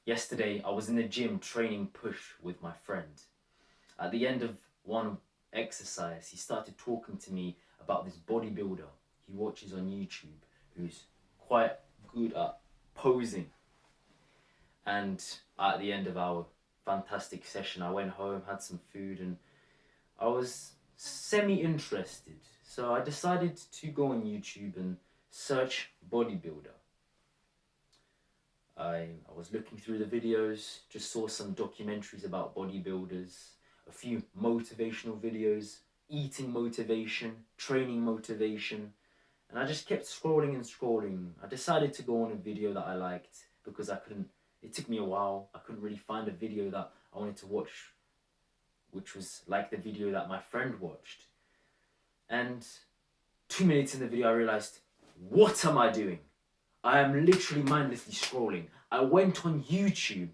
Yesterday, I was in the gym training push with my friend. At the end of one exercise, he started talking to me about this bodybuilder he watches on YouTube who's quite good at posing. And at the end of our fantastic session, I went home, had some food, and I was semi interested. So I decided to go on YouTube and search bodybuilder. I was looking through the videos, just saw some documentaries about bodybuilders, a few motivational videos, eating motivation, training motivation, and I just kept scrolling and scrolling. I decided to go on a video that I liked because it took me a while. I couldn't really find a video that I wanted to watch, which was like the video that my friend watched. And 2 minutes in the video, I realized, what am I doing? I am literally mindlessly scrolling. I went on YouTube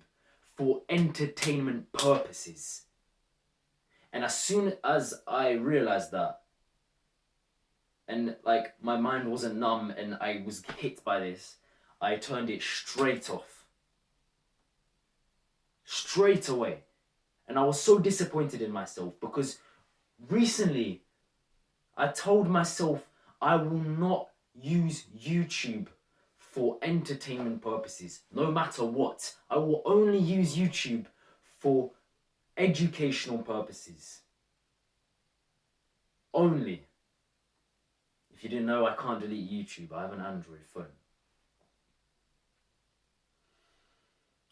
for entertainment purposes. And as soon as I realized that, and like my mind wasn't numb and I was hit by this, I turned it straight off. Straight away. And I was so disappointed in myself because recently I told myself I will not use YouTube for entertainment purposes, no matter what. I will only use YouTube for educational purposes. Only. If you didn't know, I can't delete YouTube. I have an Android phone.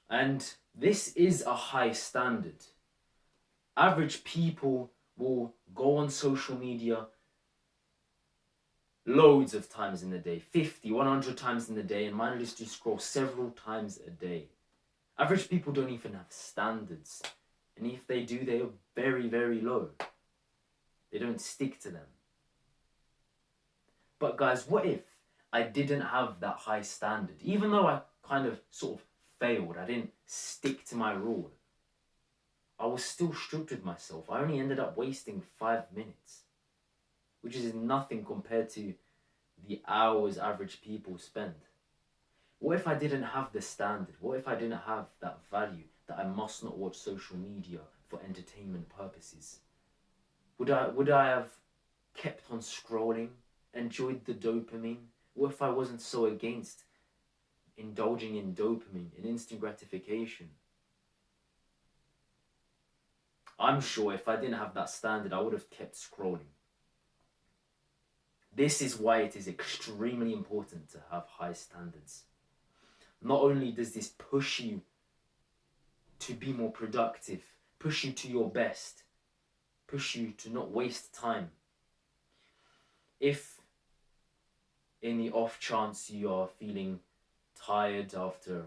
And this is a high standard. Average people will go on social media loads of times in the day, 50, 100 times in the day, and mindlessly scroll several times a day. Average people don't even have standards. And if they do, they are very, very low. They don't stick to them. But guys, what if I didn't have that high standard? Even though I kind of sort of failed, I didn't stick to my rule, I was still strict with myself. I only ended up wasting 5 minutes, which is nothing compared to the hours average people spend. What if I didn't have the standard? What if I didn't have that value that I must not watch social media for entertainment purposes? Would I have kept on scrolling, enjoyed the dopamine? What if I wasn't so against indulging in dopamine and instant gratification? I'm sure if I didn't have that standard, I would have kept scrolling. This is why it is extremely important to have high standards. Not only does this push you to be more productive, push you to your best, push you to not waste time. If in the off chance you are feeling tired after a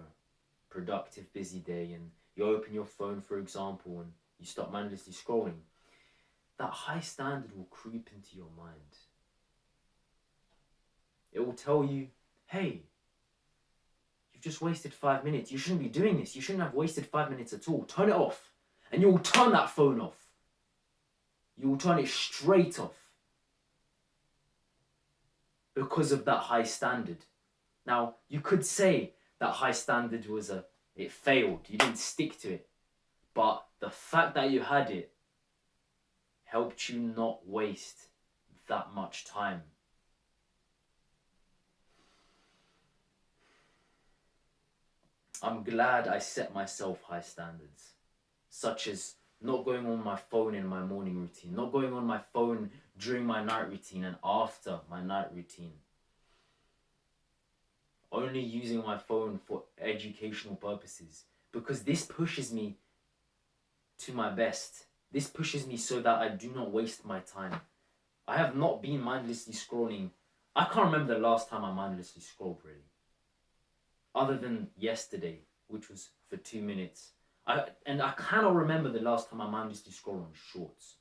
productive, busy day and you open your phone, for example, and you start mindlessly scrolling, that high standard will creep into your mind. It will tell you, hey, you've just wasted 5 minutes. You shouldn't be doing this. You shouldn't have wasted 5 minutes at all. Turn it off. And you will turn that phone off. You will turn it straight off. Because of that high standard. Now, you could say that high standard it failed. You didn't stick to it. But the fact that you had it helped you not waste that much time. I'm glad I set myself high standards, such as not going on my phone in my morning routine, not going on my phone during my night routine and after my night routine. Only using my phone for educational purposes, because this pushes me to my best. This pushes me so that I do not waste my time. I have not been mindlessly scrolling. I can't remember the last time I mindlessly scrolled, really. Other than yesterday, which was for 2 minutes. I cannot remember the last time I mindlessly scrolled on shorts.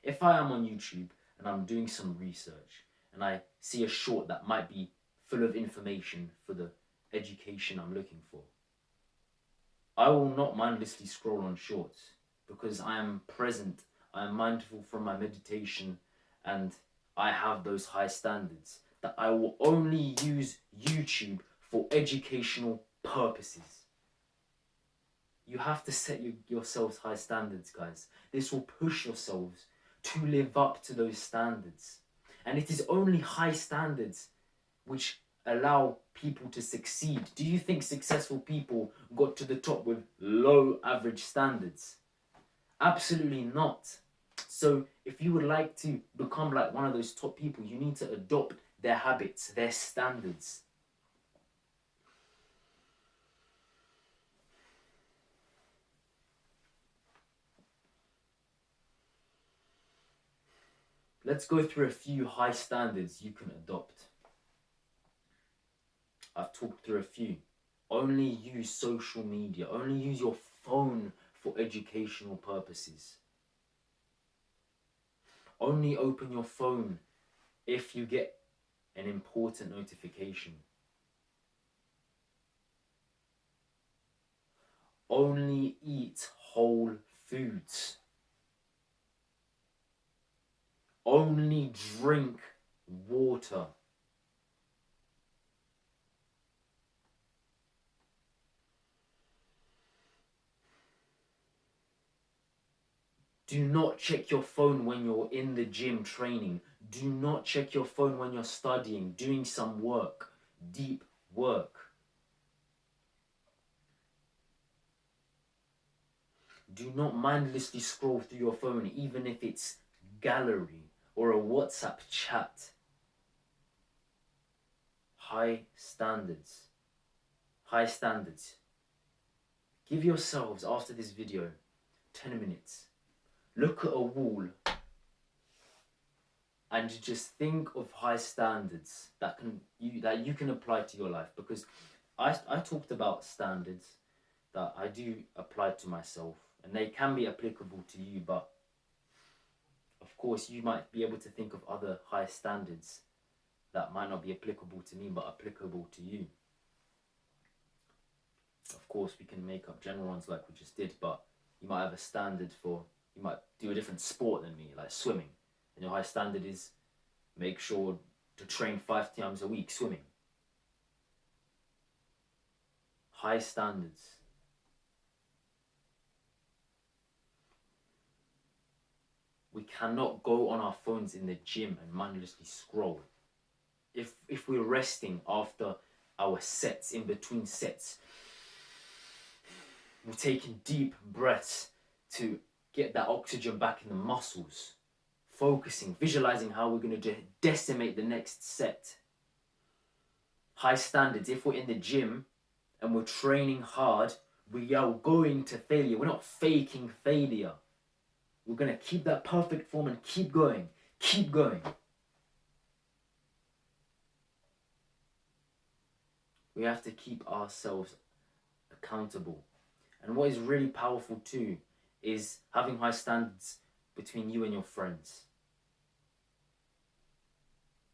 If I am on YouTube and I'm doing some research and I see a short that might be full of information for the education I'm looking for, I will not mindlessly scroll on shorts because I am present, I am mindful from my meditation, and I have those high standards that I will only use YouTube for educational purposes. You have to set yourselves high standards, guys. This will push yourselves to live up to those standards. And it is only high standards which allow people to succeed. Do you think successful people got to the top with low average standards? Absolutely not. So if you would like to become like one of those top people, you need to adopt their habits, their standards. Let's go through a few high standards you can adopt. I've talked through a few. Only use social media. Only use your phone for educational purposes. Only open your phone if you get an important notification. Only eat whole foods. Only drink water. Do not check your phone when you're in the gym training. Do not check your phone when you're studying, doing some work, deep work. Do not mindlessly scroll through your phone, even if it's gallery or a WhatsApp chat. High standards. High standards. Give yourselves, after this video, 10 minutes. Look at a wall and just think of high standards that you can apply to your life. Because I talked about standards that I do apply to myself, and they can be applicable to you, but of course you might be able to think of other high standards that might not be applicable to me but applicable to you. Of course we can make up general ones like we just did, but you might have a standard for, you might do a different sport than me, like swimming, and your high standard is make sure to train 5 times a week swimming. High standards. We cannot go on our phones in the gym and mindlessly scroll. If we're resting after our sets, in between sets, we're taking deep breaths to get that oxygen back in the muscles, focusing, visualizing how we're going to decimate the next set. High standards. If we're in the gym and we're training hard, we are going to failure. We're not faking failure. We're going to keep that perfect form and keep going. Keep going. We have to keep ourselves accountable. And what is really powerful too is having high standards between you and your friends.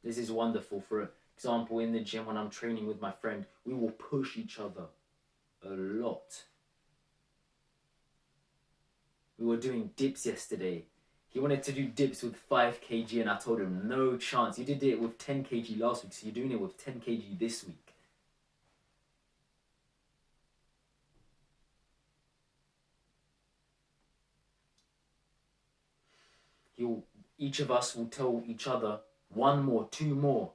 This is wonderful. For example, in the gym when I'm training with my friend, we will push each other a lot. We were doing dips yesterday. He wanted to do dips with 5 kg and I told him, no chance. You did it with 10 kg last week, so you're doing it with 10 kg this week. Each of us will tell each other 1 more, 2 more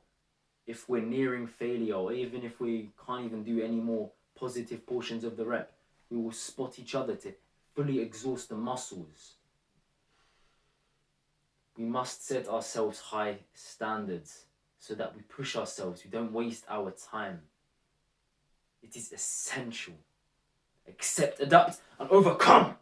if we're nearing failure, or even if we can't even do any more positive portions of the rep. We will spot each other to fully exhaust the muscles. We must set ourselves high standards so that we push ourselves, we don't waste our time. It is essential. Accept, adapt, and overcome.